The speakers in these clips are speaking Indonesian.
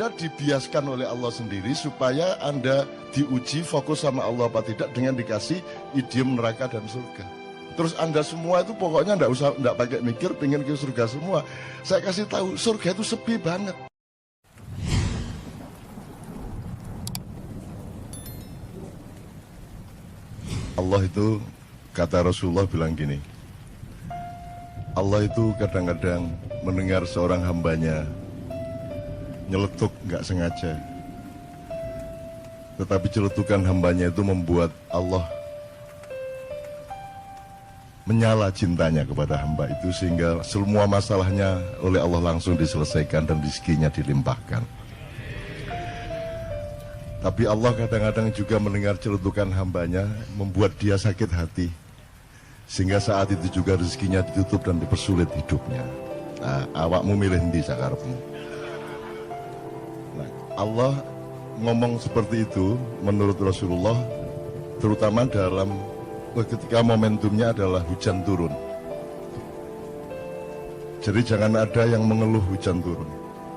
Anda dibiaskan oleh Allah sendiri supaya Anda diuji fokus sama Allah apa tidak dengan dikasih idiom neraka dan surga. Terus Anda semua itu pokoknya enggak pakai mikir pengen ke surga semua. Saya kasih tahu surga itu sepi banget. Allah itu, kata Rasulullah bilang gini, Allah itu kadang-kadang mendengar seorang hambanya nyeletuk nggak sengaja, tetapi celetukan hambanya itu membuat Allah menyala cintanya kepada hamba itu, sehingga semua masalahnya oleh Allah langsung diselesaikan dan rezekinya dilimpahkan. Tapi Allah kadang-kadang juga mendengar celetukan hambanya membuat dia sakit hati, sehingga saat itu juga rezekinya ditutup dan dipersulit hidupnya. Nah, awakmu milih ndi sakarepmu? Nah, Allah ngomong seperti itu menurut Rasulullah, terutama dalam ketika momentumnya adalah hujan turun. Jadi jangan ada yang mengeluh hujan turun.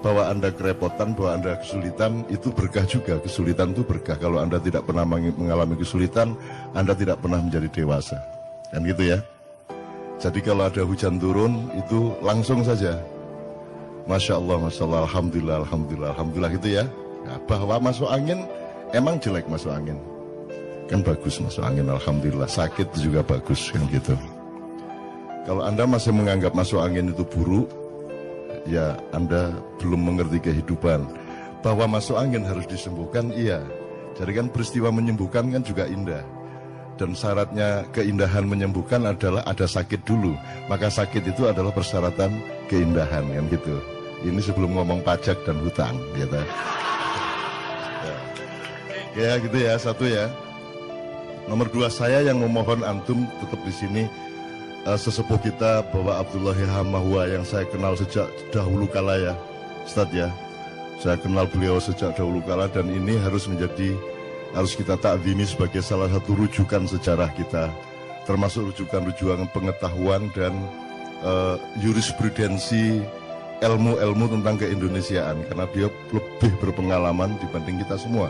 Bahwa Anda kerepotan, bahwa Anda kesulitan, itu berkah juga. Kesulitan itu berkah. Kalau Anda tidak pernah mengalami kesulitan, Anda tidak pernah menjadi dewasa. Kan gitu ya. Jadi kalau ada hujan turun, itu langsung saja Masya Allah, Masya Allah, Alhamdulillah, Alhamdulillah, Alhamdulillah gitu ya. Nah, bahwa masuk angin, emang jelek masuk angin. Kan bagus masuk angin, Alhamdulillah. Sakit juga bagus, kan gitu. Kalau Anda masih menganggap masuk angin itu buruk, ya Anda belum mengerti kehidupan. Bahwa masuk angin harus disembuhkan, iya. Jadi kan peristiwa menyembuhkan kan juga indah. Dan syaratnya keindahan menyembuhkan adalah ada sakit dulu. Maka sakit itu adalah persyaratan keindahan, kan gitu. Ini sebelum ngomong pajak dan hutang, gitu. Ya gitu ya, satu ya. Nomor dua, saya yang memohon antum tetap di sini. Sesepuh kita Bapak Abdullah Hamahwa yang saya kenal sejak dahulu kala ya, Ustaz ya. Saya kenal beliau sejak dahulu kala dan ini harus kita takzimi sebagai salah satu rujukan sejarah kita, termasuk rujukan-rujukan pengetahuan dan jurisprudensi ilmu-ilmu tentang keindonesiaan, karena dia lebih berpengalaman dibanding kita semua.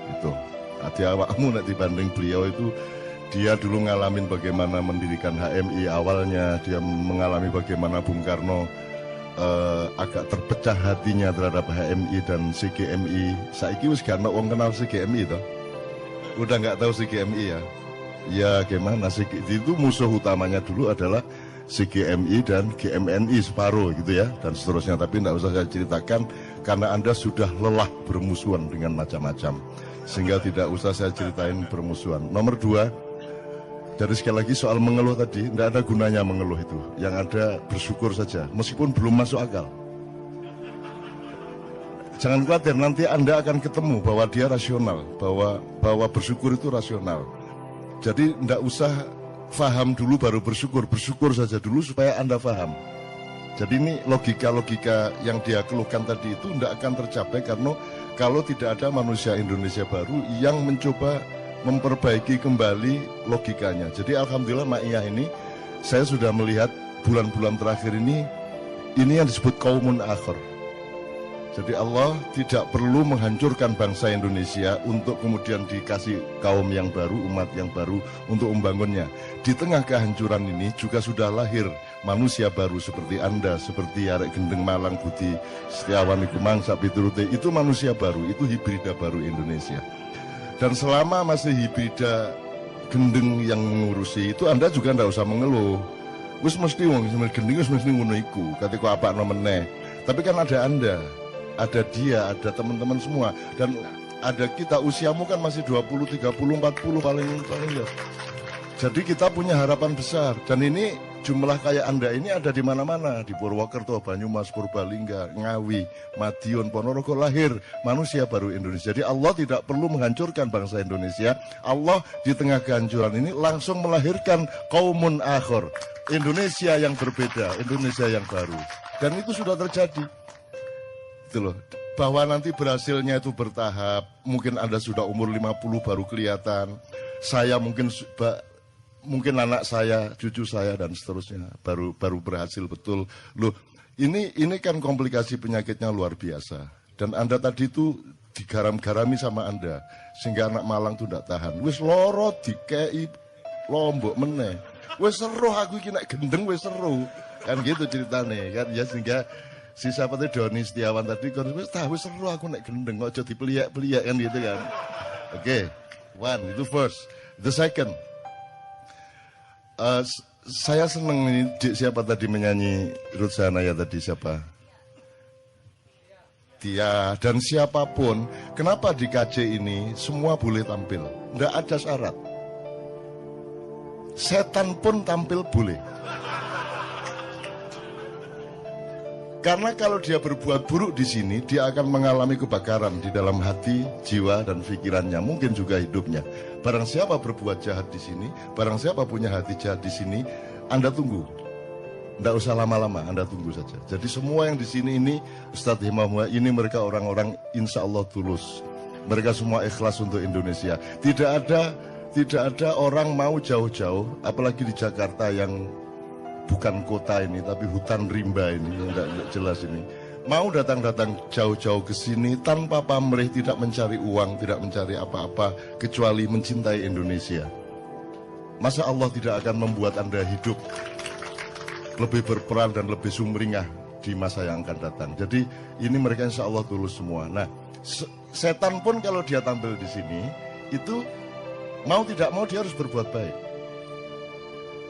Itu hati awakmu nek dibanding beliau itu, dia dulu ngalamin bagaimana mendirikan HMI awalnya, dia mengalami bagaimana Bung Karno agak terpecah hatinya terhadap HMI dan CGMI. Saiki wis gak ono wong kenal CGMI toh. Udah nggak tahu CGMI ya. Ya gimana sih, itu musuh utamanya dulu adalah CGMI dan GMNI separuh gitu ya, dan seterusnya. Tapi tidak usah saya ceritakan karena Anda sudah lelah bermusuhan dengan macam-macam, sehingga tidak usah saya ceritain bermusuhan. Nomor dua, dari sekali lagi soal mengeluh tadi, tidak ada gunanya mengeluh itu. Yang ada bersyukur saja, meskipun belum masuk akal. Jangan khawatir, nanti Anda akan ketemu bahwa dia rasional, bahwa bersyukur itu rasional. Jadi tidak usah faham dulu baru bersyukur saja dulu supaya Anda faham. Jadi ini logika-logika yang dia keluhkan tadi itu tidak akan tercapai karena kalau tidak ada manusia Indonesia baru yang mencoba memperbaiki kembali logikanya. Jadi alhamdulillah Ma'iyah ini, saya sudah melihat bulan-bulan terakhir ini yang disebut qaumun akhir. Jadi Allah tidak perlu menghancurkan bangsa Indonesia untuk kemudian dikasih kaum yang baru, umat yang baru untuk membangunnya. Di tengah kehancuran ini juga sudah lahir manusia baru seperti Anda, seperti Arek Gendeng Malang Budi Setiawan iku mangsa piturute, itu manusia baru, itu hibrida baru Indonesia. Dan selama masih hibrida gendeng yang mengurusi itu, Anda juga tidak usah mengeluh. Wis mesti wong gendeng wis mesti ngono iku, katika apa meneh. Tapi kan ada Anda, ada dia, ada teman-teman semua, dan ada kita. Usiamu kan masih 20, 30, 40 paling ya. Jadi kita punya harapan besar, dan ini jumlah kayak Anda ini ada di mana-mana, di Purwokerto, Banyumas, Purbalingga, Ngawi, Madiun, Ponorogo, lahir manusia baru Indonesia. Jadi Allah tidak perlu menghancurkan bangsa Indonesia. Allah di tengah kehancuran ini langsung melahirkan qaumun akhir, Indonesia yang berbeda, Indonesia yang baru. Dan itu sudah terjadi. Itu loh, bahwa nanti berhasilnya itu bertahap. Mungkin Anda sudah umur 50 baru kelihatan. Saya mungkin anak saya, cucu saya dan seterusnya baru berhasil betul. Loh, ini kan komplikasi penyakitnya luar biasa. Dan Anda tadi itu digaram-garami sama Anda. Sehingga anak Malang itu tidak tahan. Wis loro dikei lombok meneh. Wis seru aku iki nek gendeng wis seru. Kan gitu ceritane kan ya, sehingga si siapa tuh Doni Setiawan tadi kan wis seru aku nek gendeng kok aja dipeliak-peliak kan gitu kan. Oke. One itu first. The second. Saya seneng ini siapa tadi menyanyi Ruth Sahanaya tadi siapa? Dia dan siapapun, kenapa di KJ ini semua boleh tampil? Nggak ada syarat. Setan pun tampil boleh. Karena kalau dia berbuat buruk di sini, dia akan mengalami kebakaran di dalam hati, jiwa, dan pikirannya. Mungkin juga hidupnya. Barang siapa berbuat jahat di sini, barang siapa punya hati jahat di sini, Anda tunggu. Tidak usah lama-lama, Anda tunggu saja. Jadi semua yang di sini ini, Ustadz Himam, ini mereka orang-orang insya Allah tulus. Mereka semua ikhlas untuk Indonesia. Tidak ada orang mau jauh-jauh, apalagi di Jakarta yang bukan kota ini, tapi hutan rimba ini, yang tidak jelas ini. Mau datang-datang jauh-jauh ke sini tanpa pamrih, tidak mencari uang, tidak mencari apa-apa, kecuali mencintai Indonesia. Masa Allah tidak akan membuat Anda hidup lebih berperan dan lebih sumringah di masa yang akan datang. Jadi ini mereka insya Allah tulus semua. Nah, setan pun kalau dia tampil di sini, itu mau tidak mau dia harus berbuat baik.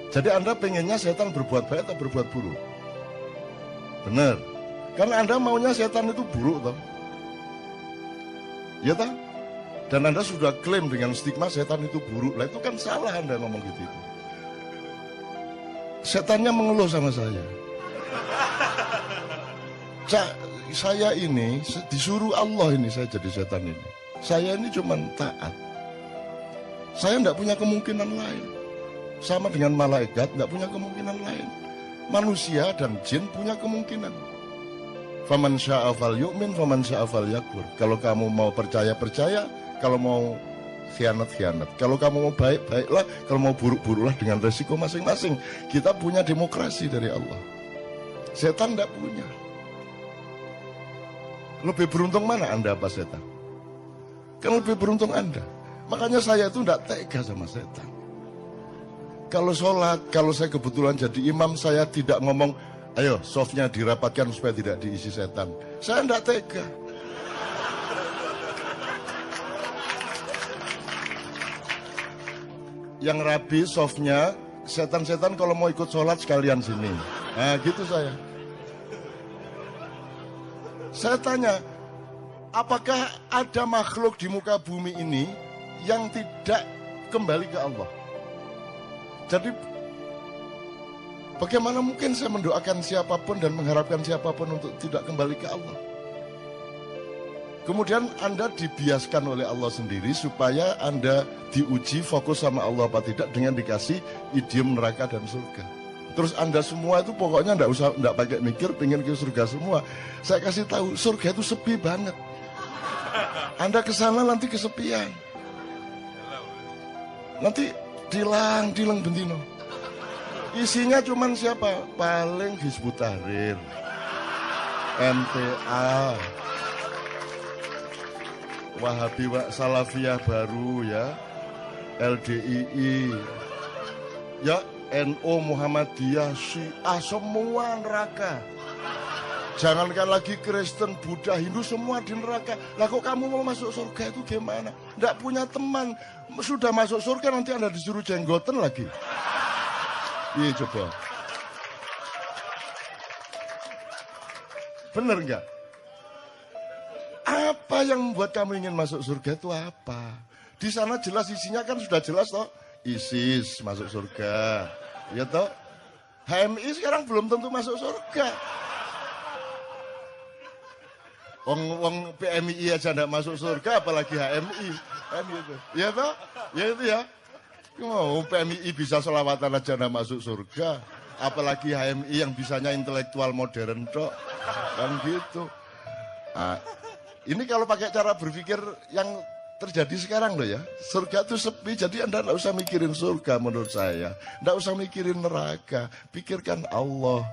Jadi Anda pengennya setan berbuat baik atau berbuat buruk? Benar. Karena Anda maunya setan itu buruk, toh? Ya toh? Dan Anda sudah klaim dengan stigma setan itu buruk. Lah itu kan salah Anda ngomong gitu itu. Setannya mengeluh sama saya. Saya ini disuruh Allah ini saya jadi setan ini. Saya ini cuma taat. Saya tidak punya kemungkinan lain. Sama dengan malaikat tidak punya kemungkinan lain. Manusia dan jin punya kemungkinan. Faman syaa falyu'min, faman syaa falyakfur. Kalau kamu mau percaya, percaya. Kalau mau khianat, khianat. Kalau kamu mau baik, baiklah. Kalau mau buruk, buruklah dengan resiko masing-masing. Kita punya demokrasi dari Allah. Setan tidak punya. Lebih beruntung mana Anda apa setan? Kan lebih beruntung Anda. Makanya saya itu tidak tega sama setan. Kalau sholat, kalau saya kebetulan jadi imam, saya tidak ngomong, ayo softnya dirapatkan supaya tidak diisi setan. Saya tidak tega. Yang rapi softnya, setan-setan kalau mau ikut sholat sekalian sini. Nah gitu saya. Saya tanya, apakah ada makhluk di muka bumi ini yang tidak kembali ke Allah? Jadi bagaimana mungkin saya mendoakan siapapun dan mengharapkan siapapun untuk tidak kembali ke Allah? Kemudian Anda dibiaskan oleh Allah sendiri supaya Anda diuji fokus sama Allah apa tidak dengan dikasih idiom neraka dan surga. Terus Anda semua itu pokoknya enggak pakai mikir, pengen ke surga semua. Saya kasih tahu, surga itu sepi banget. Anda ke sana nanti kesepian. Nanti dilang bentino. Isinya cuman siapa? Paling Hizbut Tahrir, MTA, Wahabi Salafiyah baru ya, LDII, ya NU Muhammadiyah, Syiah, semua neraka. Jangankan lagi Kristen, Buddha, Hindu semua di neraka. Lah kok kamu mau masuk surga itu gimana? Nggak punya teman, sudah masuk surga nanti Anda disuruh jenggoten lagi. Iya coba. Bener nggak? Apa yang membuat kamu ingin masuk surga itu apa? Di sana jelas isinya kan sudah jelas toh. ISIS masuk surga. Ya toh? HMI sekarang belum tentu masuk surga. Wong PMI aja enggak masuk surga apalagi HMI. Kan gitu. Ya toh? Ya itu ya. Oh, PMI bisa selawatan aja enggak masuk surga. Apalagi HMI yang bisanya intelektual modern toh. Kan gitu. Nah, ini kalau pakai cara berpikir yang terjadi sekarang loh ya. Surga itu sepi, jadi Anda tidak usah mikirin surga menurut saya. Tidak usah mikirin neraka. Pikirkan Allah.